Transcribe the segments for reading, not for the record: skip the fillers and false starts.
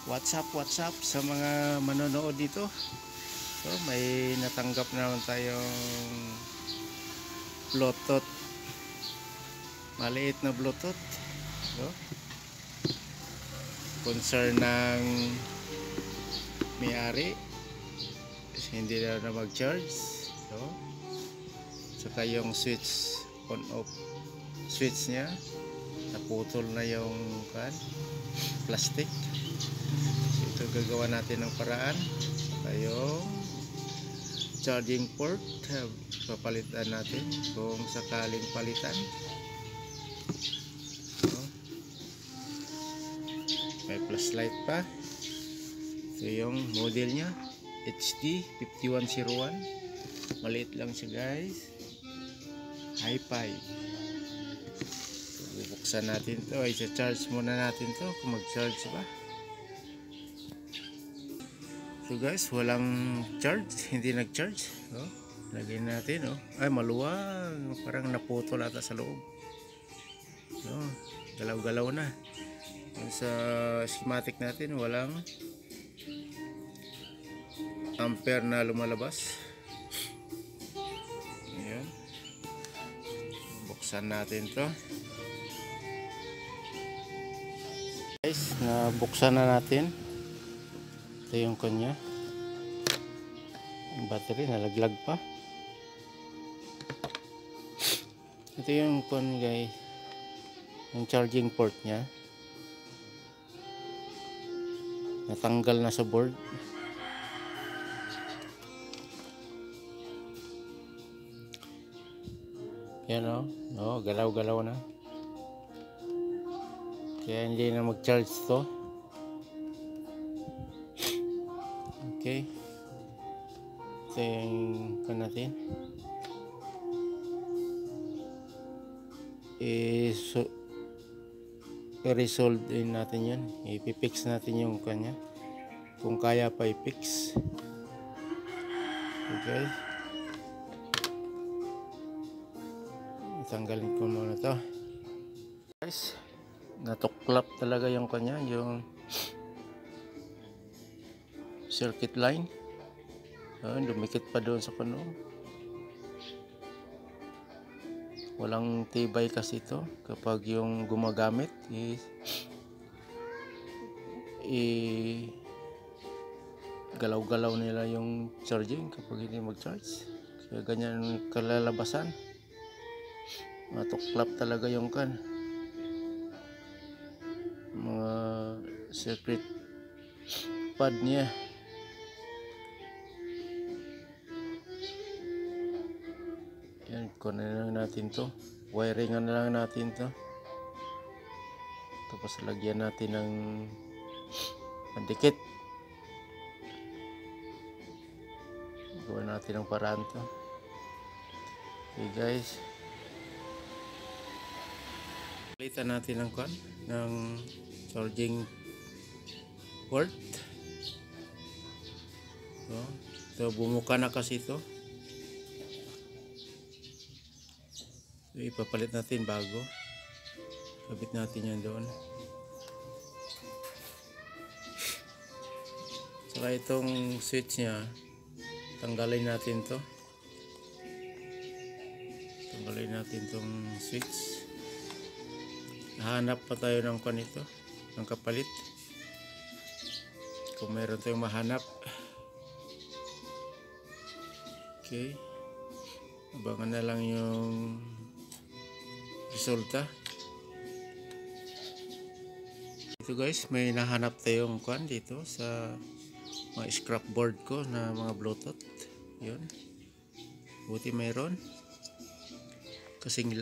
What's up sa mga manonood dito. So, may natanggap naman tayong Bluetooth. Maliit na Bluetooth. So, concern ng may-ari. Hindi na mag-charge. So, saka yung switch on off switch niya naputol na yung plastic. So, ito gagawa natin ng paraan. Saka yung charging port papalitan natin kung sakaling palitan. So, may flashlight pa. Ito yung model nya HD 5101. Maliit lang siya guys. Hi-Fi. So, bubuksan natin to. I-charge muna natin to kung mag-charge ba. So guys, walang charge. Hindi nag-charge. So, lagyan natin. Ay, maluwag. Parang naputol ata sa loob. So, galaw-galaw na. Sa schematic natin, walang ampere na lumalabas. Ayan. Buksan natin to guys. Nabuksan na natin. Ito yung kanya. Yung battery nalaglag pa. Ito yung guys, yung charging port nya natanggal na sa board. Yan galaw-galaw na. Kaya hindi na mag-charge to. Okay. Ito yung natin. I-resolve din natin yan. I-fix natin yung kanya. Kung kaya pa i-fix. Okay. Tanggalin ko muna to guys. Natuklap talaga yung kanya, yung circuit line. Dumikit pa doon sa pano. Walang tibay kasi ito kapag yung gumagamit galaw-galaw nila yung charging kapag hindi mag-charge. Kaya ganyan kalalabasan. Matuklap talaga yung mga circuit pad niya. Yan, kunin lang natin to. Wiringan na lang natin to. Tapos lagyan natin ng pandikit. Gawin natin ng paraan to. Okay guys. Palitan natin ng charging port. So bumuka na kasi ito. So, ipapalit natin bago. Kabit natin yan doon. Saka itong switch nya, tanggalin natin to. Tanggalin natin itong switch. Hanap pa tayo ng ito, ng kapalit. Kung meron tayong mahanap. Okay. Abangan na lang yung resulta. Ito guys, may nahanap tayong dito sa mga scrap board ko na mga Bluetooth. Yun. Buti mayroon. Kasing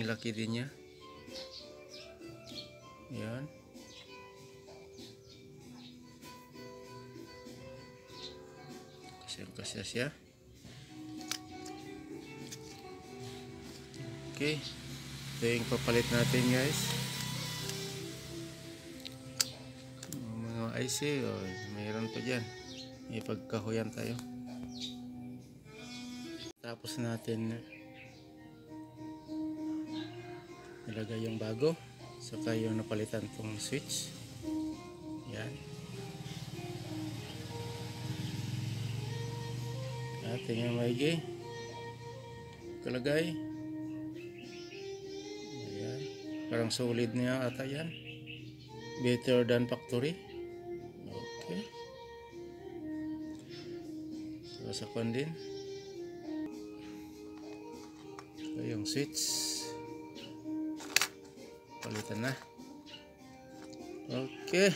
laki din niya. Yan. Kasya siya. Okay. Ito yung papalit natin guys. Mga IC. Mayroon pa dyan. May pagkahuyan tayo. Tapos natin ilagay yung bago. Saka yung napalitan tong switch. Yan. Tingnan maigi. Kalagay. Ayan. Parang solid niya ata yan. Better than factory. Okay. So sa kon din. So yung switch. Palitan na. Okay.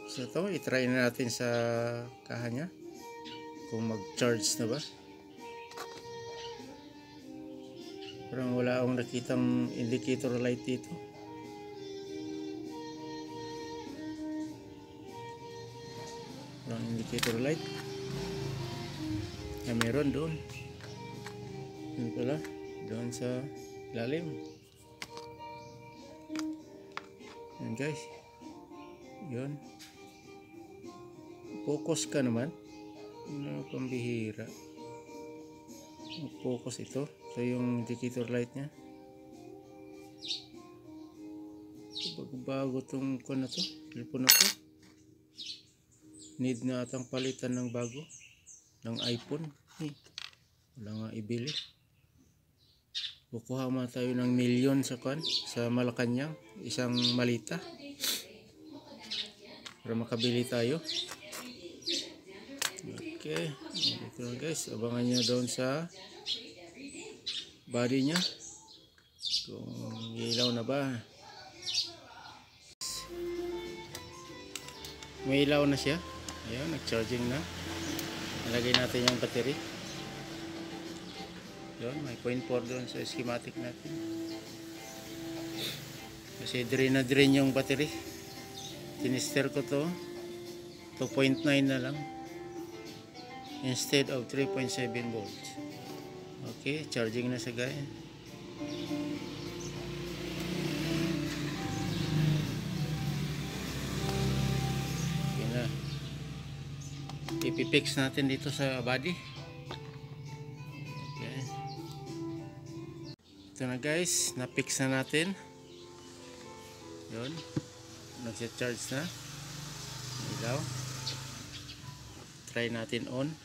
So ito, itry na natin sa kaha niya. Kung mag-charge na ba. Parang wala akong nakitang indicator light dito. Parang indicator light. Na meron doon. Yun pala. Doon sa lalim. Yan guys. Yun. Focus ka naman. Ano pambihira. Focus ito. Ito yung indicator light nya. Bago tong ko na to. Telepon na to. Need na atang palitan ng bago. Ng iPhone. Wala nga ibili. Kukuha man tayo ng milyon sa kan. Sa Malacanang. Isang malita. Para makabili tayo. Okay, ito na guys, abangan nyo doon sa body nya kung ilaw na ba. May ilaw na siya. Ayan, nag-charging na. Nalagay natin yung battery. Doon, may 0.4 doon sa schematic natin. Kasi drain na drain yung battery. Tinister ko to 2.9 na lang instead of 3.7 volts. Okay, charging na siya guys. Okay na. Ipipix natin dito sa body. Okay. Ito na guys, na-fix na natin. Yun. Nagsa-charge na. Ilaw. Try natin on.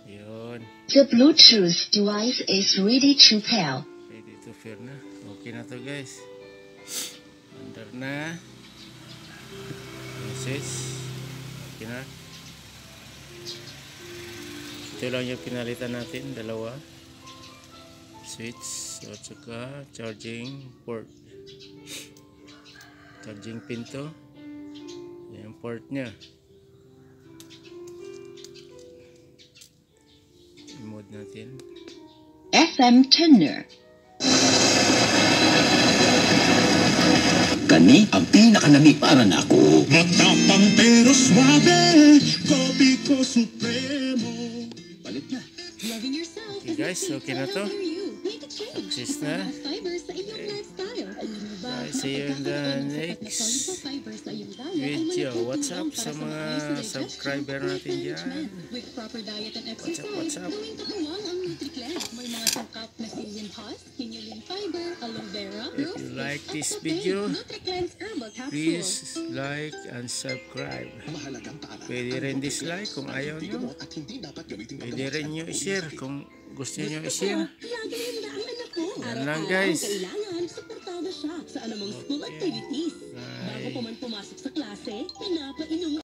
Yun. The Bluetooth device is ready to pair. Ready to pair na. Okay na to guys. Under na. Message. Okay na. Ito lang yung pinalitan natin. Dalawa. Switch. At saka charging port. Charging pin to. Yan yung port nya. I-mode natin. FM tuner. Kani ang pinakanami para na ako. Matapang pero suave, Kopiko Supremo. Palit na. Okay guys, okay na to. Success na. Okay. See you in the next video. What's up sa mga subscriber natin dyan? What's up? If you like this video, please like and subscribe. Pwede rin dislike kung ayaw nyo. Pwede rin nyo i-share kung gusto nyo i-share. Yan lang guys. Sa anumang school activities. Bago pa man pumasok sa klase, pinapainom